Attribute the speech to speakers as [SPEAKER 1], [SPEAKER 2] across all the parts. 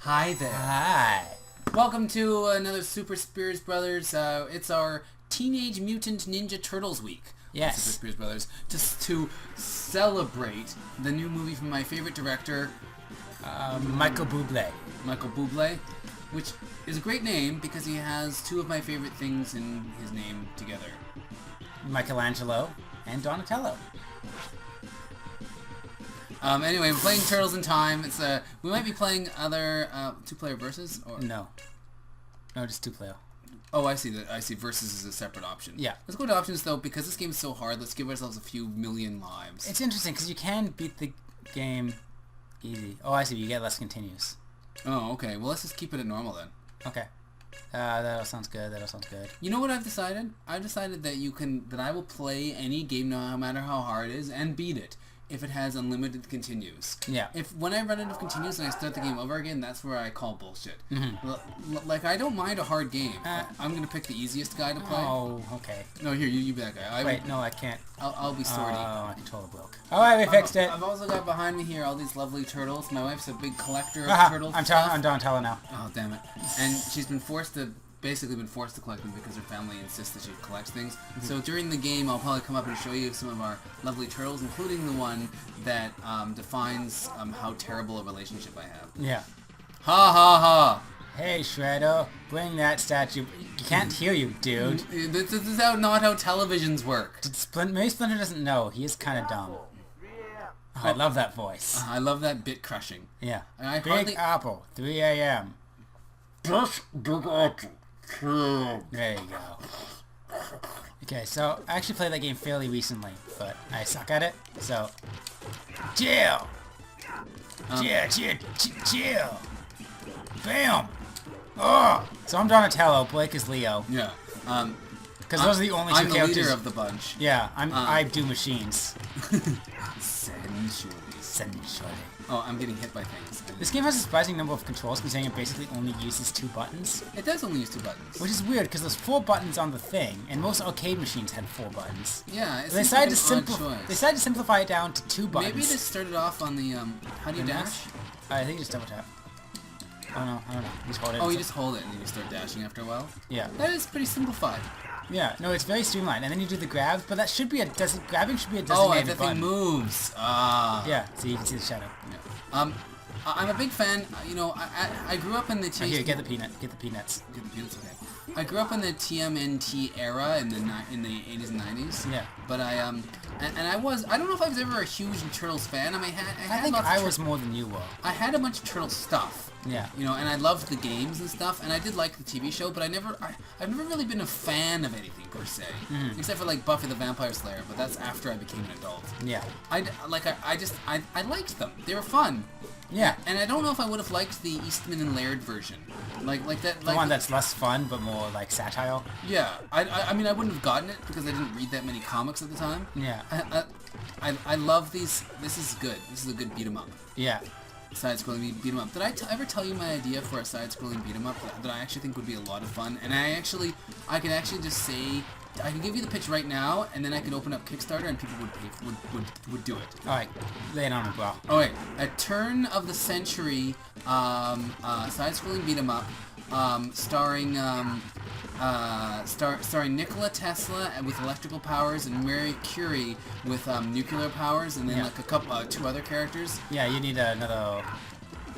[SPEAKER 1] Hi there.
[SPEAKER 2] Hi.
[SPEAKER 1] Welcome to another Super Spears Brothers. It's our Teenage Mutant Ninja Turtles week.
[SPEAKER 2] Yes.
[SPEAKER 1] Super Spears Brothers. Just to celebrate the new movie from my favorite director,
[SPEAKER 2] Michael Bublé.
[SPEAKER 1] Michael Bublé, which is a great name because he has two of my favorite things in his name together.
[SPEAKER 2] Michelangelo and Donatello.
[SPEAKER 1] Anyway, we're playing Turtles in Time. It's we might be playing other two-player versus or
[SPEAKER 2] No, just two-player.
[SPEAKER 1] Oh, I see. I see. Versus is a separate option.
[SPEAKER 2] Yeah.
[SPEAKER 1] Let's go to options though, because this game is so hard. Let's give ourselves a few million lives.
[SPEAKER 2] It's interesting because you can beat the game easy. Oh, I see. You get less continues.
[SPEAKER 1] Oh, okay. Well, let's just keep it at normal then.
[SPEAKER 2] Okay. That all sounds good.
[SPEAKER 1] You know what I've decided? I've decided that that I will play any game, no matter how hard it is, and beat it if it has unlimited continues.
[SPEAKER 2] Yeah.
[SPEAKER 1] If when I run out of continues and I start the game over again, that's where I call bullshit.
[SPEAKER 2] Mm-hmm.
[SPEAKER 1] Like, I don't mind a hard game. I'm gonna pick the easiest guy to play.
[SPEAKER 2] Oh, okay.
[SPEAKER 1] No, here, you be that guy.
[SPEAKER 2] Wait, no, I can't.
[SPEAKER 1] I'll be Sorty.
[SPEAKER 2] Oh, my controller broke. Alright, we fixed it.
[SPEAKER 1] I've also got behind me here all these lovely turtles. My wife's a big collector of turtles.
[SPEAKER 2] I'm Donatello now.
[SPEAKER 1] Oh, damn it. And she's basically been forced to collect them because her family insists that she collects things. Mm-hmm. So during the game, I'll probably come up and show you some of our lovely turtles, including the one that defines how terrible a relationship I have.
[SPEAKER 2] Yeah.
[SPEAKER 1] Ha ha ha!
[SPEAKER 2] Hey, Shredder, bring that statue. You can't hear you, dude.
[SPEAKER 1] This is not how televisions work.
[SPEAKER 2] Maybe Splinter doesn't know. He is kind of dumb. Oh, I love that voice.
[SPEAKER 1] I love that bit crushing.
[SPEAKER 2] Yeah.
[SPEAKER 1] Big
[SPEAKER 2] Apple, 3 a.m.
[SPEAKER 1] Just Big Apple.
[SPEAKER 2] There you go. Okay, so I actually played that game fairly recently, but I suck at it, so... Chill! Chill! Bam! Oh! So I'm Donatello, Blake is Leo.
[SPEAKER 1] Yeah.
[SPEAKER 2] Because those are the only two
[SPEAKER 1] I'm the
[SPEAKER 2] characters...
[SPEAKER 1] leader of the bunch.
[SPEAKER 2] Yeah, I do machines.
[SPEAKER 1] Sensually. Oh, I'm getting hit by things.
[SPEAKER 2] This game has a surprising number of controls, considering it basically only uses 2 buttons.
[SPEAKER 1] It does only use 2 buttons.
[SPEAKER 2] Which is weird, because there's 4 buttons on the thing, and most arcade machines had 4 buttons.
[SPEAKER 1] Yeah, it's
[SPEAKER 2] they decided to simplify it down to 2 buttons.
[SPEAKER 1] Maybe they started off on the, how do you dash?
[SPEAKER 2] I think you just double tap. Oh no, I don't know. You just hold it.
[SPEAKER 1] Oh, you just hold it and then you start dashing after a while?
[SPEAKER 2] Yeah.
[SPEAKER 1] That is pretty simplified.
[SPEAKER 2] Yeah, no, it's very streamlined, and then you do the grabs, but that should be grabbing should be a designated
[SPEAKER 1] button. Oh, the
[SPEAKER 2] button.
[SPEAKER 1] thing moves. Ah.
[SPEAKER 2] Yeah, so you can see the shadow.
[SPEAKER 1] Yeah. I'm a big fan. You know, I grew up in the
[SPEAKER 2] here, get the peanuts. Get the peanuts.
[SPEAKER 1] Okay. I grew up in the TMNT era in the 80s and 90s.
[SPEAKER 2] Yeah.
[SPEAKER 1] But I don't know if I was ever a huge Turtles fan. I mean,
[SPEAKER 2] I think I was more than you were.
[SPEAKER 1] I had a bunch of Turtles stuff.
[SPEAKER 2] Yeah.
[SPEAKER 1] You know, and I loved the games and stuff, and I did like the TV show, but I've never really been a fan of anything per se, except for like Buffy the Vampire Slayer. But that's after I became an adult.
[SPEAKER 2] Yeah.
[SPEAKER 1] I liked them. They were fun.
[SPEAKER 2] Yeah.
[SPEAKER 1] And I don't know if I would have liked the Eastman and Laird version, like that.
[SPEAKER 2] The one that's less fun but more like satire.
[SPEAKER 1] Yeah. I mean, I wouldn't have gotten it because I didn't read that many comics at the time.
[SPEAKER 2] Yeah.
[SPEAKER 1] I love these. This is good. This is a good beat 'em up.
[SPEAKER 2] Yeah.
[SPEAKER 1] Side-scrolling beat 'em up. Did I ever tell you my idea for a side-scrolling beat 'em up that I actually think would be a lot of fun? And I can actually just say, I can give you the pitch right now, and then I can open up Kickstarter, and people would do it.
[SPEAKER 2] All right, lay it on me, bro.
[SPEAKER 1] Oh wait, a turn of the century side-scrolling beat 'em up, starring Nikola Tesla with electrical powers and Mary Curie with nuclear powers, and then like two other characters.
[SPEAKER 2] Yeah, you need another.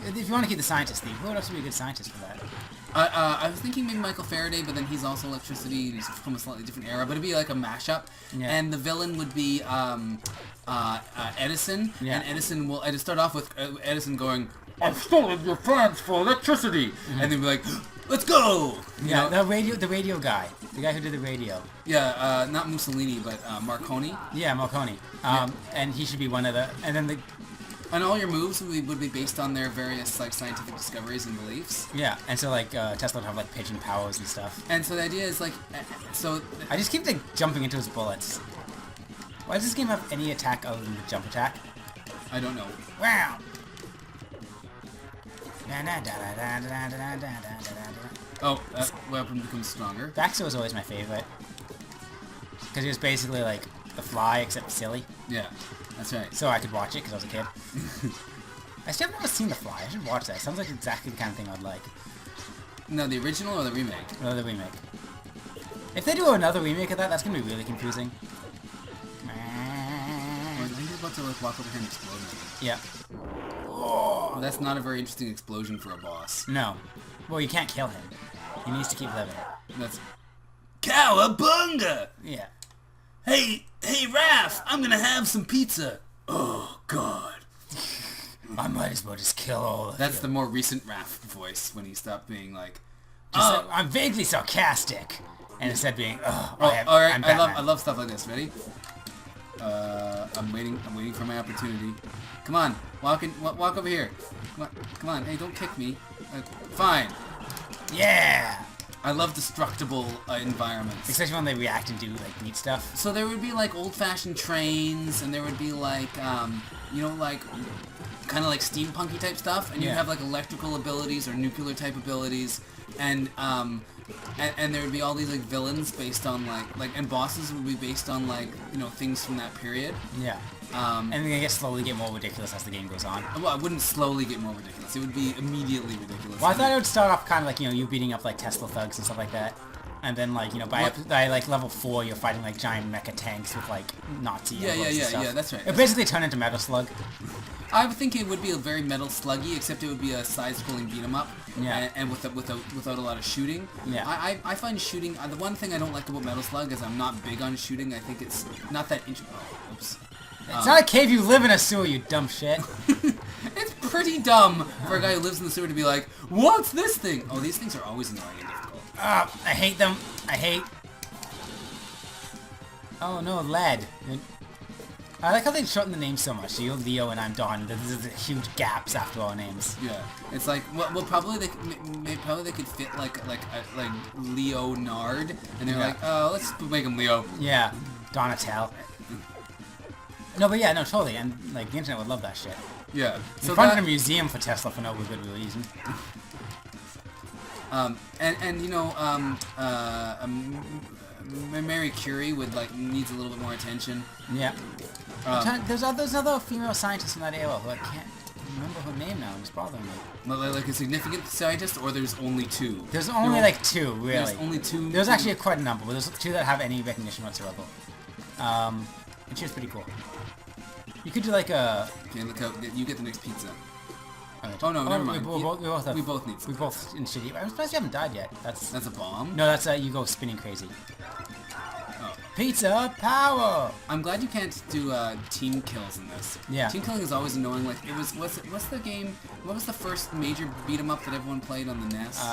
[SPEAKER 2] If you want to keep the scientist theme, who would also be a good scientist for that?
[SPEAKER 1] I was thinking maybe Michael Faraday, but then he's also electricity. He's from a slightly different era, but it'd be like a mashup. Yeah. And the villain would be Edison. Yeah. And Edison will. I'd start off with Edison going, "I've stolen your plans for electricity," and then be like, "Let's go!"
[SPEAKER 2] Yeah, the radio guy, the guy who did the radio.
[SPEAKER 1] Yeah, not Mussolini, but Marconi.
[SPEAKER 2] Yeah, Marconi. And he should be one of the. And then the.
[SPEAKER 1] And all your moves would be based on their various like scientific discoveries and beliefs.
[SPEAKER 2] Yeah, and so like Tesla would have like pigeon powers and stuff.
[SPEAKER 1] And so the idea is like,
[SPEAKER 2] I just keep like jumping into his bullets. Why does this game have any attack other than the jump attack?
[SPEAKER 1] I don't know.
[SPEAKER 2] Wow.
[SPEAKER 1] Oh, that weapon becomes stronger.
[SPEAKER 2] Baxter was always my favorite. Because he was basically like the Fly, except silly.
[SPEAKER 1] Yeah, that's right.
[SPEAKER 2] So I could watch it because I was a kid. I still have never seen The Fly. I should watch that. Sounds like exactly the kind of thing I'd like.
[SPEAKER 1] No, the original or the remake?
[SPEAKER 2] No, the remake. If they do another remake of that, that's gonna be really confusing.
[SPEAKER 1] Or I think he's about to like walk over here and explode me.
[SPEAKER 2] Yeah.
[SPEAKER 1] Well, that's not a very interesting explosion for a boss.
[SPEAKER 2] No. Well, you can't kill him. He needs to keep living.
[SPEAKER 1] That's cowabunga!
[SPEAKER 2] Yeah.
[SPEAKER 1] Hey, Raph, I'm gonna have some pizza. Oh, God.
[SPEAKER 2] I might as well just kill all of
[SPEAKER 1] That's
[SPEAKER 2] you.
[SPEAKER 1] the more recent Raph voice when he stopped being like,
[SPEAKER 2] I'm vaguely sarcastic. And instead being,
[SPEAKER 1] alright,
[SPEAKER 2] I'm
[SPEAKER 1] I love stuff like this. Ready? I'm waiting for my opportunity. Come on, walk over here. Come on, hey, don't kick me. Fine.
[SPEAKER 2] Yeah!
[SPEAKER 1] I love destructible environments.
[SPEAKER 2] Especially when they react and do, like, neat stuff.
[SPEAKER 1] So there would be, like, old-fashioned trains, and there would be, like, you know, like, kind of like steampunky type stuff, and you have, like, electrical abilities or nuclear type abilities, and there would be all these, like, villains based on, like, and bosses would be based on, like, you know, things from that period.
[SPEAKER 2] Yeah. And they slowly get more ridiculous as the game goes on.
[SPEAKER 1] Well, it wouldn't slowly get more ridiculous. It would be immediately ridiculous.
[SPEAKER 2] Well, I thought it would start off kind of like, you know, you beating up, like, Tesla thugs and stuff like that. And then, like, you know, by like, level 4, you're fighting, like, giant mecha tanks with, like, Nazi elbows and stuff.
[SPEAKER 1] Yeah, that's right.
[SPEAKER 2] It basically turned into Metal Slug.
[SPEAKER 1] I would think it would be a very Metal Sluggy, except it would be a side-scrolling beat-em-up.
[SPEAKER 2] Yeah.
[SPEAKER 1] And without a lot of shooting.
[SPEAKER 2] Yeah.
[SPEAKER 1] I find shooting... the one thing I don't like about Metal Slug is I'm not big on shooting. I think it's not that interesting. Oh, oops.
[SPEAKER 2] It's not a cave, you live in a sewer, you dumb shit.
[SPEAKER 1] It's pretty dumb for a guy who lives in the sewer to be like, what's this thing? Oh, these things are always annoying and difficult.
[SPEAKER 2] I hate them. I hate... Oh no, lead. I like how they shorten the names so much. So you're Leo and I'm Don. There's huge gaps after our names.
[SPEAKER 1] Yeah, it's like well probably they could fit like Leonard, and they're like, oh, let's make him Leo.
[SPEAKER 2] Yeah, Donatel. No, but yeah, no, totally, and like the internet would love that shit.
[SPEAKER 1] Yeah.
[SPEAKER 2] So we funded a museum for Tesla for no good reason.
[SPEAKER 1] And you know, Mary Curie would needs a little bit more attention.
[SPEAKER 2] Yeah. There's other female scientists in that era who I can't remember her name now. It's bothering me.
[SPEAKER 1] Like a significant scientist, or there's only two?
[SPEAKER 2] There's only like two, really.
[SPEAKER 1] There's only two.
[SPEAKER 2] There's actually quite a number, but there's two that have any recognition whatsoever. And she was pretty cool. You could do like a...
[SPEAKER 1] Okay, look out. You get the next pizza.
[SPEAKER 2] Right.
[SPEAKER 1] Oh, no, never mind.
[SPEAKER 2] We both need some. We both in shitty... I'm surprised you haven't died yet. That's
[SPEAKER 1] a bomb?
[SPEAKER 2] No, that's you go spinning crazy.
[SPEAKER 1] Oh.
[SPEAKER 2] Pizza power!
[SPEAKER 1] I'm glad you can't do team kills in this.
[SPEAKER 2] Yeah.
[SPEAKER 1] Team killing is always annoying. Like, it was... What's the game... What was the first major beat-em-up that everyone played on the NES?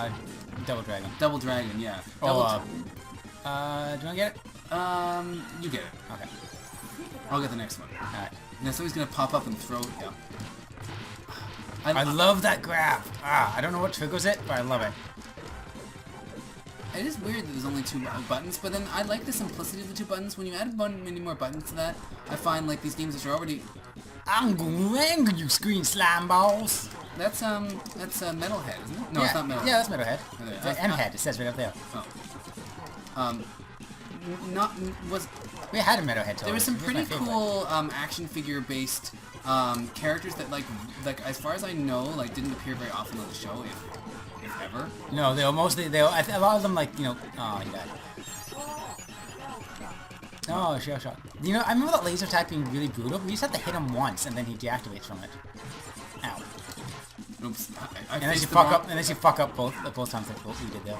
[SPEAKER 2] Double Dragon.
[SPEAKER 1] Double Dragon, yeah.
[SPEAKER 2] Do you want to get it?
[SPEAKER 1] You get it.
[SPEAKER 2] Okay.
[SPEAKER 1] I'll get the next one.
[SPEAKER 2] Alright.
[SPEAKER 1] And then somebody's gonna pop up and throw... Yeah.
[SPEAKER 2] I love that grab. I don't know what triggers it, but I love it.
[SPEAKER 1] It is weird that there's only two buttons, but then I like the simplicity of the two buttons. When you add many more buttons to that, I find like these games that are already...
[SPEAKER 2] I'm gonna wrangle you, screen slime balls.
[SPEAKER 1] That's Metalhead, isn't it? No,
[SPEAKER 2] yeah,
[SPEAKER 1] it's not Metalhead.
[SPEAKER 2] Yeah, that's Metalhead.
[SPEAKER 1] Oh,
[SPEAKER 2] It's M-Head. It says right up there.
[SPEAKER 1] Oh.
[SPEAKER 2] We had a Metalhead.
[SPEAKER 1] There was some pretty cool action figure based characters that like as far as I know didn't appear very often on the show, if ever.
[SPEAKER 2] No, they were mostly a lot of them oh, you died. Oh, shot. You know, I remember that laser attack being really brutal. We used to have to hit him once, and then he deactivates from it. Ow.
[SPEAKER 1] Oops.
[SPEAKER 2] Unless you fuck up both times that we did there.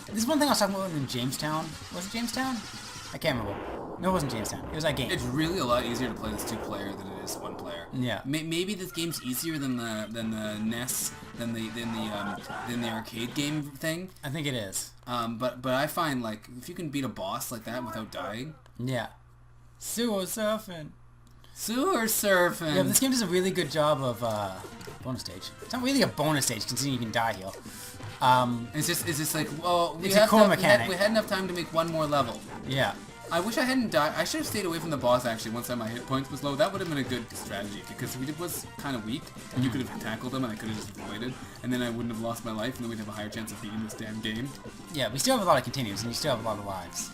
[SPEAKER 2] This is one thing I was talking about in Jamestown. Was it Jamestown? I can't remember. No, it wasn't Jamestown. It was that game.
[SPEAKER 1] It's really a lot easier to play this two-player than it is one-player.
[SPEAKER 2] Yeah.
[SPEAKER 1] Maybe this game's easier than the NES than the arcade game thing.
[SPEAKER 2] I think it is.
[SPEAKER 1] But I find if you can beat a boss like that without dying.
[SPEAKER 2] Yeah. Sewer surfing.
[SPEAKER 1] Sewer surfing.
[SPEAKER 2] Yeah, but this game does a really good job of bonus stage. It's not really a bonus stage, considering you can die here.
[SPEAKER 1] It's just like, well, we
[SPEAKER 2] had
[SPEAKER 1] enough time to make one more level.
[SPEAKER 2] Yeah.
[SPEAKER 1] I wish I hadn't died. I should have stayed away from the boss actually once my hit points was low. That would have been a good strategy because he was kind of weak and you could have tackled him and I could have just avoided and then I wouldn't have lost my life and then we'd have a higher chance of beating this damn game.
[SPEAKER 2] Yeah, we still have a lot of continues and you still have a lot of lives.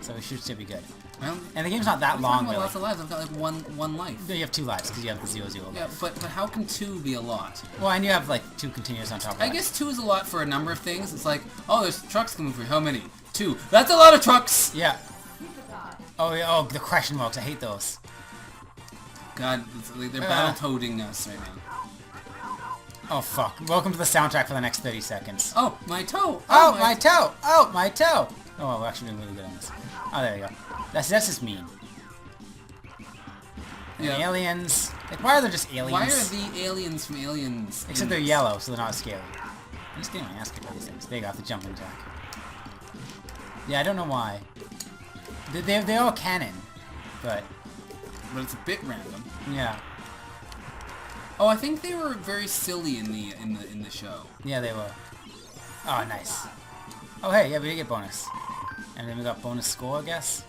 [SPEAKER 2] So we should still be good.
[SPEAKER 1] Well,
[SPEAKER 2] And the game's not that long, really.
[SPEAKER 1] Lots of lives. I've got like one life.
[SPEAKER 2] No, you have 2 lives because you have the 0-0 life.
[SPEAKER 1] Yeah, but how can 2 be a lot?
[SPEAKER 2] Well, and you have like 2 continuous on top of that.
[SPEAKER 1] I guess 2 is a lot for a number of things. It's like, oh, there's trucks coming through. How many? 2. That's a lot of trucks!
[SPEAKER 2] Yeah. Oh, yeah, oh, the question marks. I hate those.
[SPEAKER 1] God, they're battle-toading us right now.
[SPEAKER 2] Oh, fuck. Welcome to the soundtrack for the next 30 seconds.
[SPEAKER 1] Oh, my toe!
[SPEAKER 2] Oh, my toe! Oh, my toe! Oh, well, we're actually doing really good on this. Oh, there we go. That's just mean. And
[SPEAKER 1] Yeah.
[SPEAKER 2] aliens. Like, why are there just aliens?
[SPEAKER 1] Why are the aliens from Aliens?
[SPEAKER 2] Except they're yellow, so they're not scary. I'm just getting my ass kicked by these things. They got the jumping jack. Yeah, I don't know why. They're all canon, but
[SPEAKER 1] it's a bit random.
[SPEAKER 2] yeah.
[SPEAKER 1] Oh, I think they were very silly in the show.
[SPEAKER 2] Yeah, they were. Oh, nice. Oh, hey, yeah, we did get bonus. And then we got bonus score, I guess.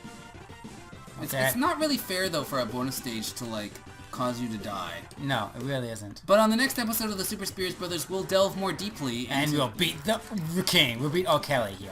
[SPEAKER 1] It's not really fair, though, for a bonus stage to, like, cause you to die.
[SPEAKER 2] No, it really isn't.
[SPEAKER 1] But on the next episode of the Super Spears Brothers, we'll delve more deeply
[SPEAKER 2] And we'll beat the king. We'll beat O'Kelly here.